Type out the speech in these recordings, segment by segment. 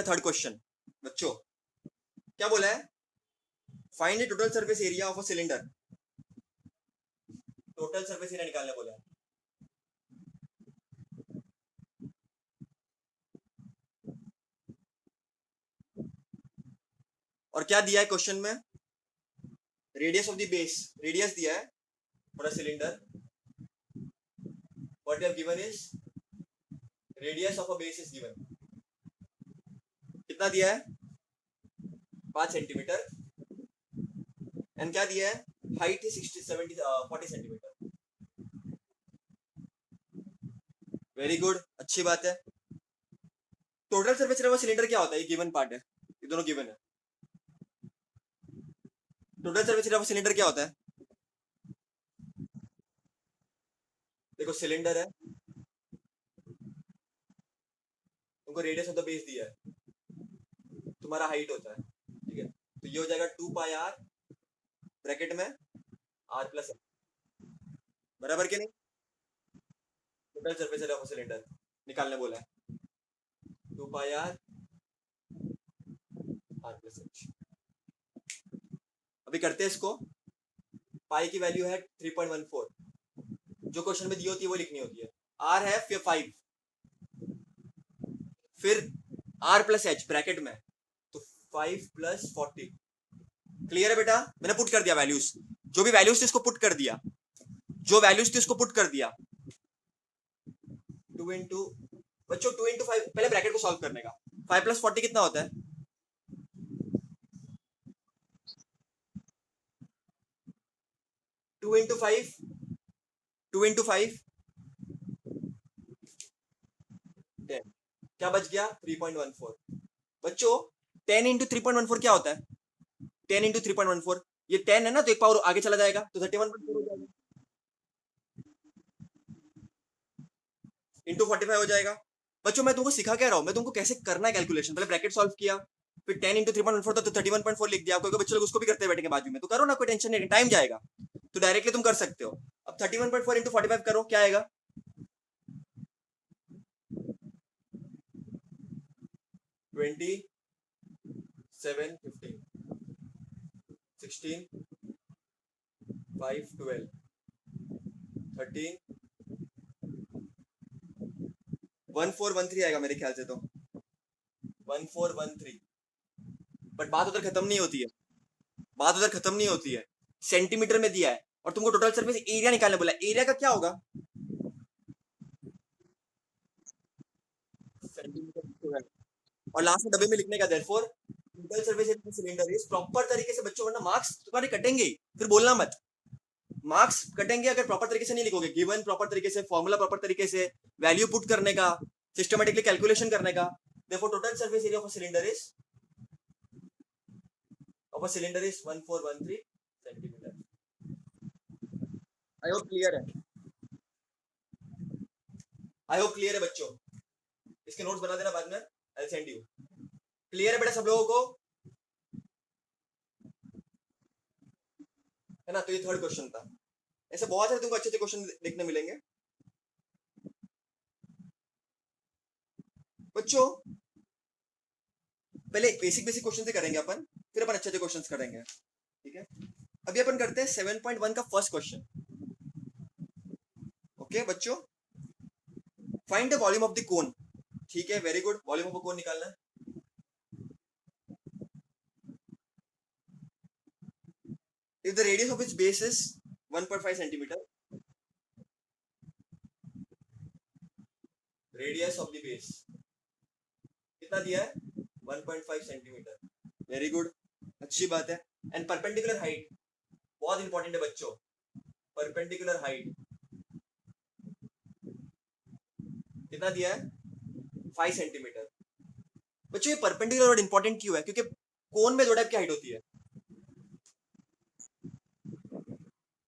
Third question बच्चों, क्या बोला है? Find the total surface area of a cylinder. Total surface area निकालने बोला है। और क्या दिया है क्वेश्चन में? Radius of the base, radius दिया है for a cylinder. What you have given is radius of a base is given. कितना दिया है? 5 सेंटीमीटर। एंड क्या दिया है? हाइट है 40 सेंटीमीटर। वेरी गुड, अच्छी बात है। Total surface area of cylinder क्या होता है? ये गिवन पार्ट है, ये दोनों गिवन है। Total surface area of cylinder क्या होता है? देखो सिलेंडर है, तुमको रेडियस ऑफ द बेस दिया है, तुम्हारा हाइट होता है, ठीक है? तो ये हो जाएगा 2 पाई आर ब्रैकेट में आर प्लस, बराबर के नहीं? Total surface area of cylinder निकालने बोला है, 2 पाई आर आर प्लस एच। अभी करते हैं इसको। पाई की वैल्यू है 3.14, जो क्वेश्चन में दी होती है वो लिखनी होती है। आर है फिर 5, फिर आर प्लस एच ब्रैकेट में, तो 5 प्लस 40। क्लियर है बेटा? मैंने पुट कर दिया वैल्यूज, जो भी वैल्यूज थी उसको पुट कर दिया, जो वैल्यूज थी उसको पुट कर दिया। 2 इंटू बच्चों 2 इंटू 5, पहले ब्रैकेट को सॉल्व करने का। 5 प्लस 40 कितना होता है? 2 इंटू 5, 2 इंटू 5 10, क्या बच गया? 3.14। बच्चों 10 इंटू 3.14 क्या होता है? 10 इंटू 3.14, ये 10 है ना, तो एक पावर आगे चला जाएगा तो 31.4 हो जाएगा, इंटू 45 हो जाएगा। बच्चों मैं तुमको सिखा क्या रहा हूँ, मैं तुमको कैसे करना है कैलकुलेशन। पहले ब्रैकेट सॉल्व किया, फिर 10 इंटू 3.14 था तो 31.4 लिख दिया। कोई बच्चे लोग उसको भी करते बैठेंगे बाजू में, तो करो ना, कोई टेंशन नहीं, टाइम जाएगा, तो डायरेक्टली तुम कर सकते हो। अब 31.4 इंटू 45 करो, क्या आएगा? 27, 15, 16, 5, 12, 13, 1413 आएगा मेरे ख्याल से तो, 1413। बट बात उधर खत्म नहीं होती है, बात उधर खत्म नहीं होती है। सेंटीमीटर में दिया है और तुमको टोटल सरफेस एरिया निकालने बोला। एरिया का क्या होगा? सेंटीमीटर। और लास्ट में डब्बे में लिखने का therefore total surface area cylinder is proper तरीके से। बच्चों वरना मार्क्स तुम्हारे कटेंगे ही, फिर बोलना मत, मार्क्स कटेंगे अगर प्रॉपर तरीके से नहीं लिखोगे। गिवन प्रॉपर तरीके से, फॉर्मूला प्रॉपर तरीके से, वैल्यू पुट करने का, सिस्टमेटिकली कैलकुलेशन करने का। Therefore total surface area of a cylinder is 1413 centimetre. I hope clear है, आई होप क्लियर है बच्चों। इसके नोट्स बना देना बाद में, I will send you. Clear है बेटा सब लोगों को? है ना? तो ये थर्ड क्वेश्चन था। ऐसे बहुत सारे तुमको अच्छे अच्छे क्वेश्चन देखने मिलेंगे बच्चों। पहले बेसिक बेसिक क्वेश्चन से करेंगे अपन, फिर अपन अच्छे अच्छे क्वेश्चन करेंगे, ठीक है? अभी अपन करते हैं 7.1 का फर्स्ट क्वेश्चन। ओके बच्चों, find the volume of the cone. ठीक है, very good, volume of the cone निकालना है। If the radius of its base is 1.5 centimetre, radius of the base कितना दिया है? 1.5 सेंटीमीटर। वेरी गुड, अच्छी बात है। एंड परपेंडिकुलर हाइट बहुत इंपॉर्टेंट है बच्चों। परपेंडिकुलर हाइट कितना दिया है? 5 सेंटीमीटर। बच्चों ये परपेंडिकुलर और इंपॉर्टेंट क्यों है? क्योंकि कोन में दो टाइप की हाइट होती है,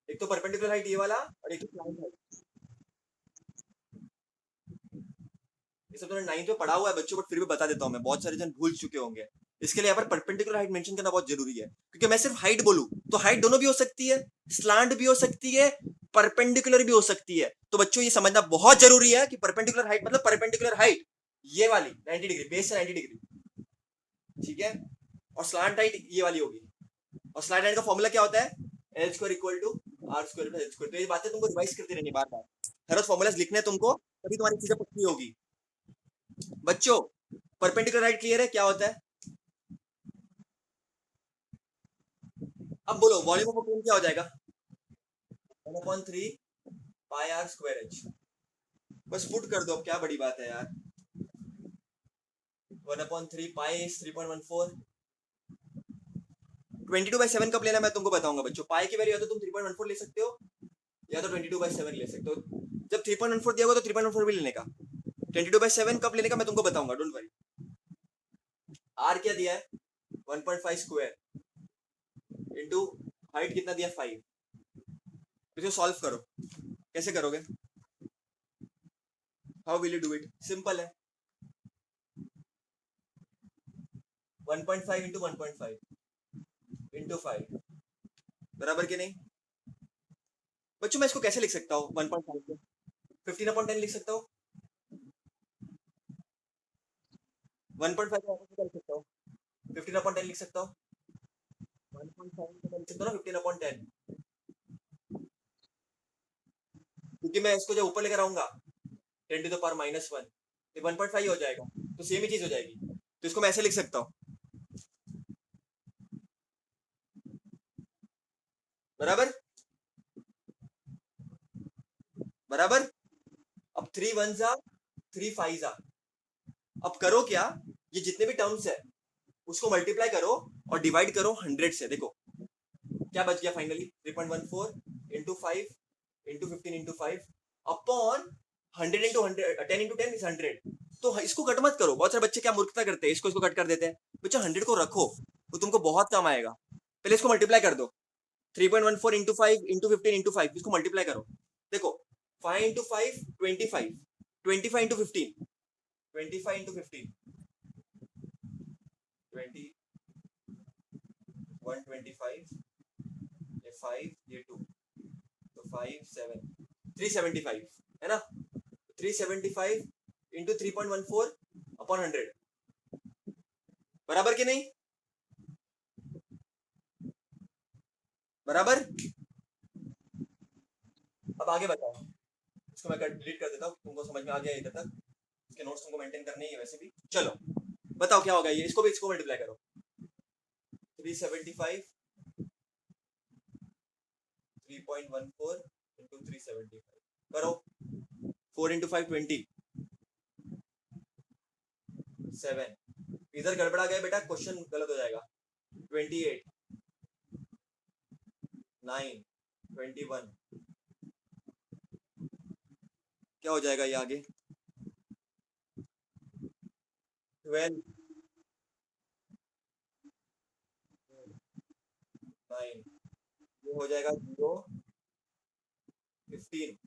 एक तो परपेंडिकुलर हाइट ये वाला, और एक तो स्लाइड हाइट। ये सब तो नाइन्थ में पढ़ा हुआ है बच्चों, बट फिर भी बता देता हूँ मैं, बहुत सारे जन भूल चुके होंगे। इसके लिए यहाँ पर परपेंडिकुलर हाइट मेंशन करना बहुत जरूरी है, क्योंकि मैं सिर्फ हाइट बोलूं तो हाइट दोनों भी हो सकती है, स्लांट भी हो सकती है, परपेंडिकुलर भी हो सकती है। तो बच्चों ये समझना बहुत जरूरी है कि परपेंडिकुलर हाइट मतलब परपेंडिकुलर हाइट ये वाली 90 डिग्री, बेस से 90 डिग्री, ठीक है, और स्लांट हाइट ये वाली होगी, और स्लांट हाइट का फॉर्मूला क्या होता है, L square equal to R square plus L square. तो ये बातें तुमको रिवाइज करती रहनी बार बार, हर रोज फॉर्मूलाज लिखने हैं तुमको, तभी तुम्हारी चीजें पक्की होगी। बच्चों परपेंडिकुलर हाइट क्लियर है क्या होता है? अब बोलो वॉल्यूम ऑफ प्लेन क्या हो जाएगा, 1/3 पाई आर स्क्वायर एच। बस पुट कर दो, अब क्या बड़ी बात है यार। 1/3 पाई 3.14, 22/7 कब लेना मैं तुमको बताऊंगा बच्चों। पाई की वैल्यू या तो तुम 3.14 ले सकते हो, या तो 22/7 ले सकते हो। जब 3.14 दिया होगा तो 3.14 भी लेने का, 22/7 कब लेने का मैं तुमको बताऊंगा, डोंट वरी। आर क्या दिया है, 1.5 स्क्वायर इंटू हाइट कितना दिया 5। इसे सॉल्व करो, कैसे करोगे, how will you do it, simple है, 1.5 इंटू 1.5 इंटू 5, बराबर कि नहीं। बच्चों मैं इसको कैसे लिख सकता हूँ, 1.5 को 15/10 लिख सकता हूँ, 1.5 को कैसे लिख सकता हूँ, 15/10 लिख सकता हूँ, 1.5 को लिख सकता हूँ ना 15/10, क्योंकि मैं इसको जब ऊपर लेकर आऊंगा 10⁻⁻1 तो 1.5 हो जाएगा, तो सेम ही चीज हो जाएगी, तो इसको मैं ऐसे लिख सकता हूँ, बराबर बराबर। अब 3 1 जा 3 5 जा, अब करो क्या, ये जितने भी टर्म्स है उसको मल्टीप्लाई करो और डिवाइड करो 100 से। देखो क्या बच गया finally, 3.14 into 5 into 15 into 5 upon 100 into 100, 10 into 10 is 100। तो इसको कट मत करो, बहुत सारे बच्चे क्या मूर्खता करते हैं, इसको कट कर देते हैं। बच्चा 100 को रखो, वो तुमको बहुत काम आएगा। पहले इसको मल्टीप्लाई कर दो, 3.14 इंटू 5 इंटू 15 इंटू 5, इसको मल्टीप्लाई करो। देखो 5 इंटू 5 25, 25 इंटू 15, 25 इंटू 15 20, 125, ये 5 ये 2, तो 5 7 375 है ना, 375 इंटू 3.14 अपॉन 100, बराबर कि नहीं, बराबर। अब आगे बताओ, इसको मैं डिलीट कर देता हूँ, तुमको समझ में आ गया इधर तक, इसके नोट्स तुमको मेंटेन करने ही है वैसे भी। चलो बताओ क्या होगा ये, इसको भी इसको मल्टीप्लाई करो, 375 3.14 इंटू 375 करो, 4 इंटू 5 20, 7, इधर गड़बड़ा गया बेटा, क्वेश्चन गलत हो जाएगा, 28 9 21, क्या हो जाएगा ये आगे, 12 9, ये हो जाएगा 0 15,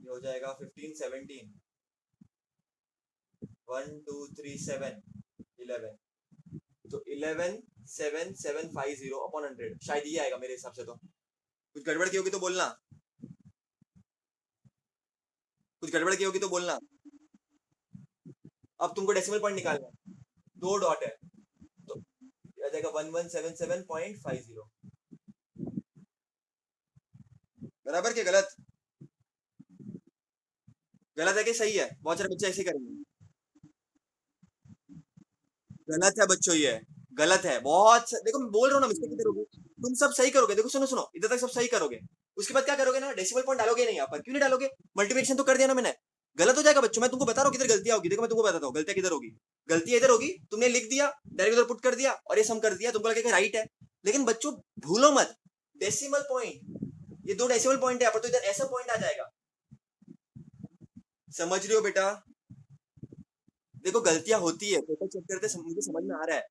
ये हो जाएगा 15 17, 1 2 3 7 11, तो 11 7 7 5 0 अपॉन 100, शायद ये आएगा मेरे हिसाब से। तो कुछ गड़बड़ की होगी तो बोलना, कुछ गड़बड़ की होगी तो बोलना। अब तुमको डेसिमल पॉइंट निकालना है, दो डॉट है, तो आ जाएगा 1177.50, बराबर के गलत, गलत है कि सही है, बहुत सारे बच्चे ऐसे करेंगे। गलत है बच्चों ये, गलत है बहुत देखो मैं बोल रहा हूँ ना, मिस्टेक किधर होगी, तुम सब सही करोगे, देखो सुनो सुनो इधर तक सब सही करोगे, उसके बाद क्या करोगे ना, डेसिमल पॉइंट डालोगे नहीं, यहाँ पर क्यों नहीं डालोगे, मल्टीप्लिकेशन तो कर दिया ना मैंने, गलत हो जाएगा बच्चों, मैं तुमको बता रहा हूँ किधर गलतियां होगी, देखो मैं तुमको बताता हूँ गलतियां किधर होगी। गलती इधर होगी, तुमने लिख दिया डायरेक्ट उधर पुट कर दिया और ये सम कर दिया, तुमको लगेगा राइट है, लेकिन बच्चों भूलो मत डेसिमल पॉइंट, ये दो डेसिमल पॉइंट है यहाँ पर, तो इधर ऐसा पॉइंट आ जाएगा, समझ रहे हो बेटा। देखो गलतियां होती है, पेपर चेक करते मुझे समझ में आ रहा है,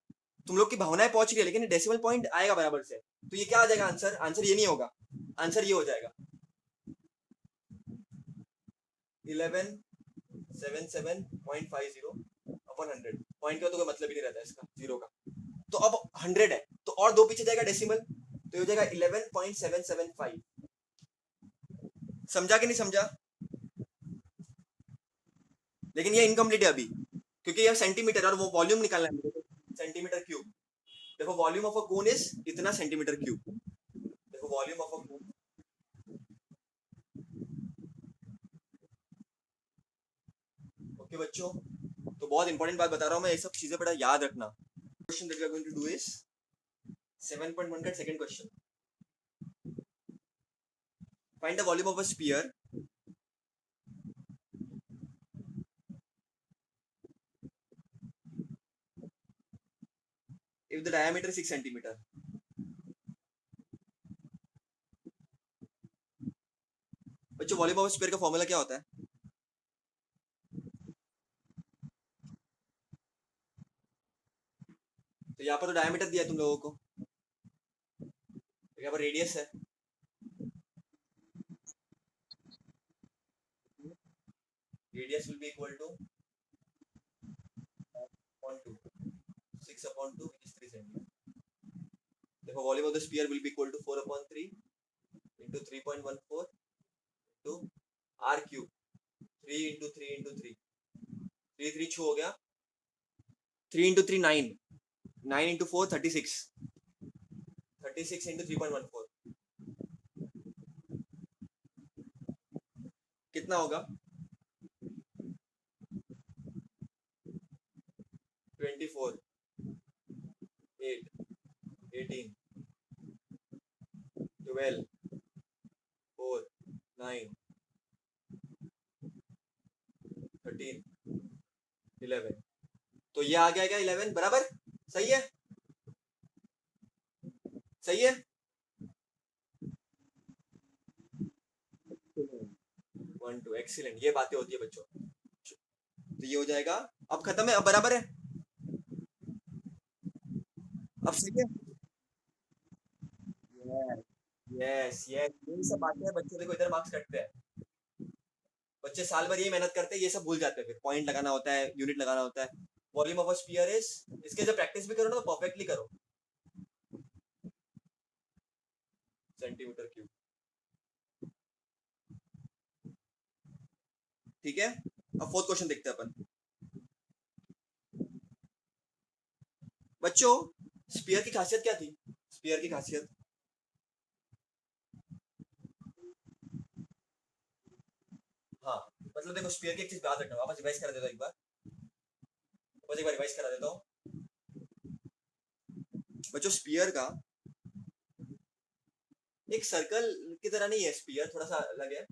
तुम लोग की भावनाएं पहुंच रही है, लेकिन डेसिमल पॉइंट आएगा बराबर से, तो ये क्या आ जाएगा आंसर, आंसर ये नहीं होगा, आंसर ये हो जाएगा 1177.50 अपॉन 100, पॉइंट का तो कोई मतलब ही नहीं रहता है इसका, जीरो का, तो अब 100 है तो और दो पीछे जाएगा डेसिमल, तो ये हो जाएगा 11.775, समझा कि नहीं समझा, लेकिन ये इनकम्प्लीट है अभी, क्योंकि यह सेंटीमीटर और वो वॉल्यूम निकालना है मुझे, सेंटीमीटर क्यूब। देखो volume of a cone is इतना सेंटीमीटर क्यूब। देखो volume of a cone, okay बच्चों, तो बहुत इंपॉर्टेंट बात बता रहा हूँ मैं, ये सब चीजें बड़ा याद रखना। Question that we are going to do is 7.1 का second question. Find the volume of a sphere if the diameter is 6 centimetre. बच्चों वॉल्यूम ऑफ स्फीयर का फॉर्मूला क्या होता है? तो यहाँ पर तो डायमीटर दिया है तुम लोगों को, तो यहाँ पर रेडियस है, radius will be equal to 6 upon 2 which is 3 centimetre. देखो volume of the sphere will be equal to 4 upon 3 into 3.14 into r cube, 3 into 3 into 3, 3 3 छो हो गया, 3 into 3 9, 9 into 4 36, 36 into 3.14 कितना होगा? 24, 8, 18, 12, 4, 9, 13, 11। तो ये आ गया क्या 11 बराबर? सही है, सही है। 1 2 एक्सीलेंट, ये बातें होती है बच्चों। तो ये हो जाएगा, अब खत्म है, अब बराबर है, अब सही है। यस यस, यही सब बातें हैं बच्चों, देखो इधर मार्क्स कटते हैं। बच्चे साल भर यही मेहनत करते हैं, ये सब भूल जाते हैं, फिर पॉइंट लगाना होता है, यूनिट लगाना होता है। Volume of a sphere is, इसके जब प्रैक्टिस भी करो ना तो परफेक्टली करो, सेंटीमीटर क्यूब। ठीक है, अब फोर्थ क्वेश्चन देखते हैं अपन। बच्चों स्फीयर की खासियत क्या थी? स्फीयर की खासियत, हाँ मतलब देखो स्फीयर की एक चीज याद रखना, वापस रिवाइज करा देता हूँ एक बार, वापस एक बार रिवाइज करा देता हूँ। बच्चों स्फीयर का एक सर्कल की तरह नहीं है, स्फीयर थोड़ा सा अलग है।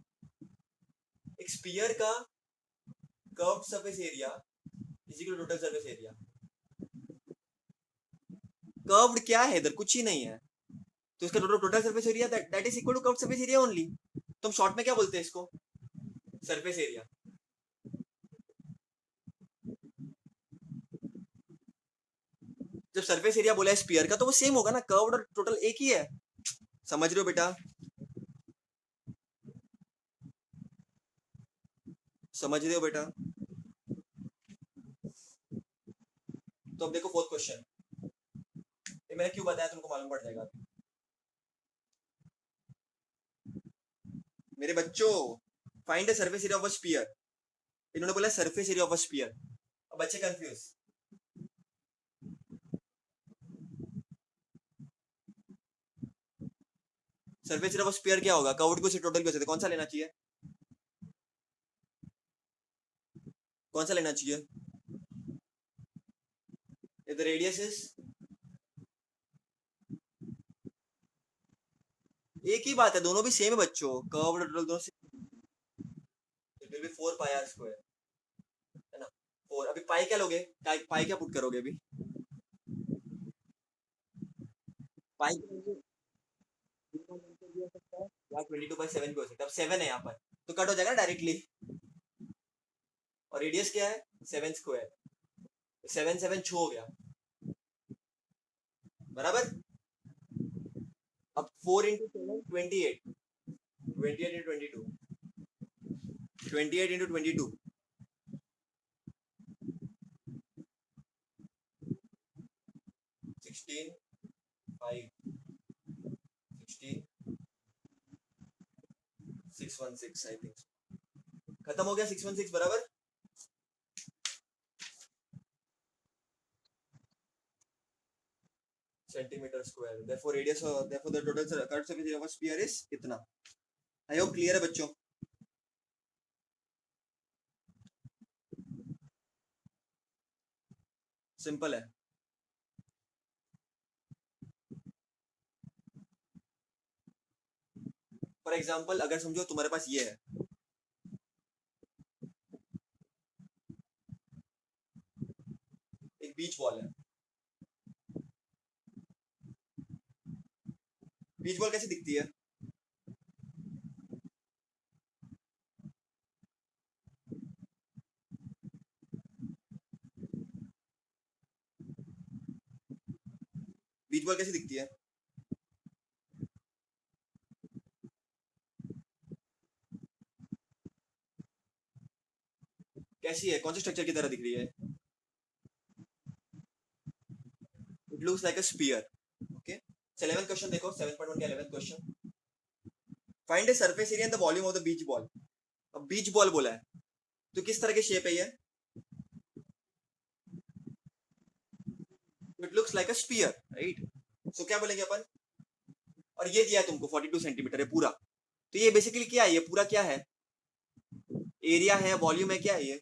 एक स्फीयर का curved surface area is equal to total surface area. Curved क्या है इधर? कुछ ही नहीं है, तो इसका total total surface area that is equal to curved surface area only. तो हम शॉर्ट में क्या बोलते हैं इसको? Surface area. जब सरफेस एरिया बोला है स्फीयर का तो वो सेम होगा ना, कर्व्ड और टोटल एक ही है। समझ रहे हो बेटा? समझ रहे हो बेटा? तो अब देखो फोर्थ क्वेश्चन, ये मैंने क्यों बताया तुमको मालूम पड़ जाएगा। मेरे बच्चों find the surface area of a sphere, इन्होंने बोला surface area of a sphere. अब बच्चे confuse, surface area of a sphere क्या होगा? कर्व्ड को से टोटल को से कौन सा लेना चाहिए? कौन सा लेना चाहिए? इफ द रेडियस इज, एक ही बात है, दोनों भी सेम है बच्चों, कर्व्ड और टोटल दोनों same. It will be 4 pi R square, है ना? 4, अभी पाई क्या लोगे? पाई क्या पुट करोगे अभी? पाई या 22/7 भी हो सकता है, अब 7 है यहाँ पर तो कट हो जाएगा डायरेक्टली। और रेडियस क्या है? 7 स्क्वायर, 7 7 छो हो गया बराबर। अब 4 into 7 28, 28 into 22, 28 into 22, 16 5, 16 616 I think. खत्म हो गया 616 बराबर। Centimetre square, therefore radius therefore the total curved surface area of a sphere is इतना. आई होप क्लियर है बच्चों. सिंपल है. फॉर एग्जाम्पल अगर समझो तुम्हारे पास ये है, एक बीच बॉल है. बीच बॉल कैसी दिखती है? बीच बॉल कैसी दिखती है? कैसी है? कौन से स्ट्रक्चर की तरह दिख रही है? It looks like a sphere. Okay, 11th question देखो, 7.1 का 11th question. Find the surface area and the volume of the beach ball. अब बीच बॉल बोला है तो किस तरह की शेप है ये? It looks like a sphere, right? So क्या बोलेंगे अपन? और ये दिया है तुमको 42 सेंटीमीटर है पूरा. तो ये बेसिकली क्या है? ये पूरा क्या है? एरिया है, वॉल्यूम है, क्या है ये?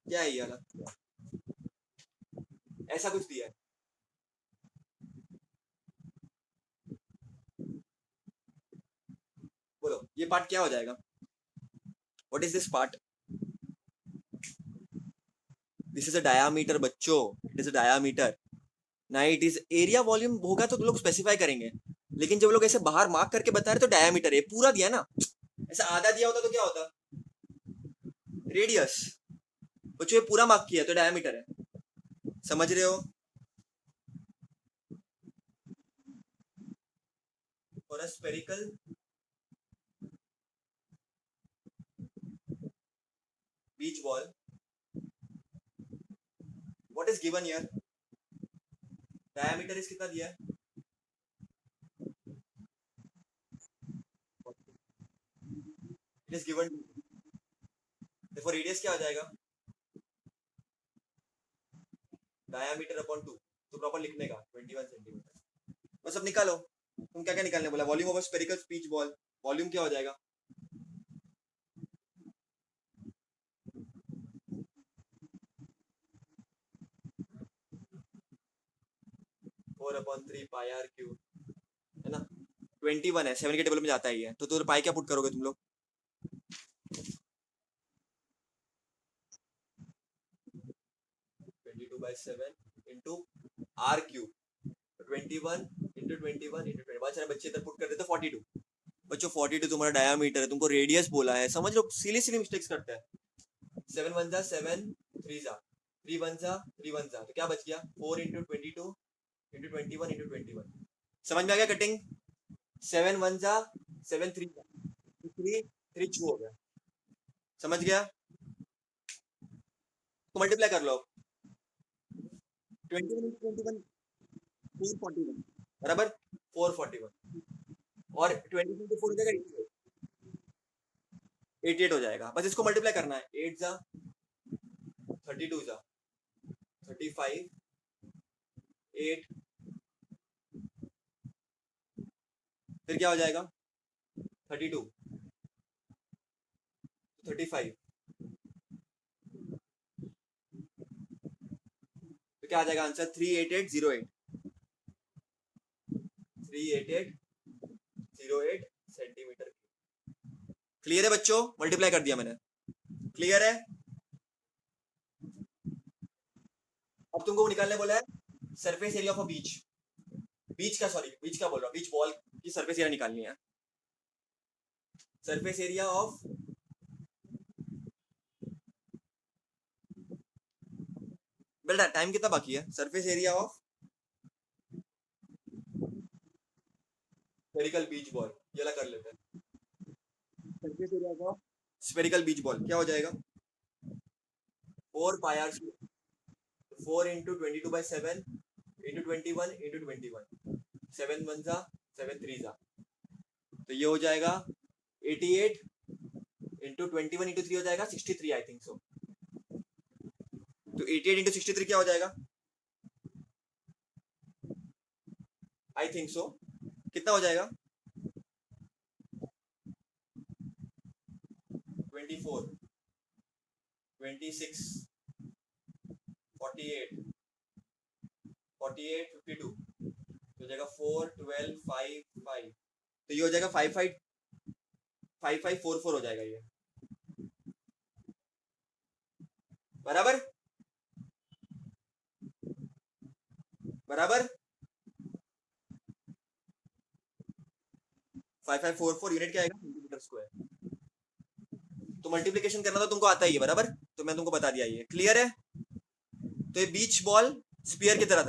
क्या है ये वाला? ऐसा कुछ दिया है. बोलो ये पार्ट क्या हो जाएगा? What is this part? This is a diameter बच्चों. इट इज अ डायामीटर ना. इट इज एरिया वॉल्यूम होगा तो लोग स्पेसिफाई करेंगे, लेकिन जब लोग ऐसे बाहर मार्क करके बता रहे तो डायामीटर है. पूरा दिया ना. ऐसा आधा दिया होता तो क्या होता? रेडियस. बच्चों ये पूरा मार्क किया तो डायामीटर है. समझ रहे हो? For a spherical beach ball, what is given here? Diameter इस कितना दिया है? It is given. देखो रेडियस क्या हो जाएगा? Diameter upon 2. तो प्रॉपर लिखने का 21 सेंटीमीटर. बस अब निकालो. तुम क्या क्या निकालने बोला? Volume of a spherical beach ball. Volume क्या हो जाएगा? 4/3 पाई आर क्यूब, है ना? 21 है, 7 के टेबल में जाता ही है. तो पाई क्या पुट करोगे तुम लोग? 22/7 into R cube. 21 into 21 into 20. बहुत सारे बच्चे इधर पुट कर देते 42. बच्चों 42 तुम्हारा डायामीटर है, तुमको रेडियस बोला है. समझ लो, सिली सिली मिस्टेक्स करते हैं. 7 1 जा 7, 3 जा 3 1 जा 3 1 जा, तो क्या बच गया? 4 इंटू 22 इंटू 21 इंटू 21. समझ में आ गया कटिंग? 7 1 जा 7 3 जा 3 3 2 हो गया. समझ गया? तो मल्टीप्लाई कर लो. 21 इंटू 21 441 बराबर 441. और 20 इंटू 4 हो जाएगा 88 हो जाएगा. बस इसको मल्टीप्लाई करना है. 8 जा 32 जा 35 8, फिर क्या हो जाएगा? 32 35. तो क्या आ जाएगा आंसर? 38808. 38808 सेंटीमीटर. क्लियर है बच्चों? मल्टीप्लाई कर दिया मैंने. क्लियर है? अब तुमको निकालने बोला है सरफेस एरिया ऑफ अ बीच. बीच का, सॉरी बीच का बोल रहा हूँ, बीच बॉल की सरफेस एरिया निकालनी है. सरफेस एरिया ऑफ बेटा, टाइम कितना बाकी है? Surface area of spherical beach ball, ये वाला कर लेते हैं. Surface area of spherical beach ball क्या हो जाएगा? 4 pi are. 4 into 22/7 into 21 into 21. 7 1 जा 7 3 जा, तो ये हो जाएगा 88 इंटू 21 इंटू 3 हो जाएगा 63 आई थिंक सो. तो 88 इंटू 63 क्या हो जाएगा? I think so. कितना हो जाएगा? 24, 26, 48, 48, 52 तो हो जाएगा 4, 12, 5, 5। तो ये हो जाएगा 5, 5, 5, 5, 4, 4 हो जाएगा ये। बराबर बराबर 5, 5, 4, 4 यूनिट क्या आएगा? Centimetre square. तो मल्टीप्लीकेशन करना तो तुमको आता ही है, बराबर। तो मैं तुमको बता दिया, ये क्लियर है। तो ये बीच बॉल स्पीयर की तरह था।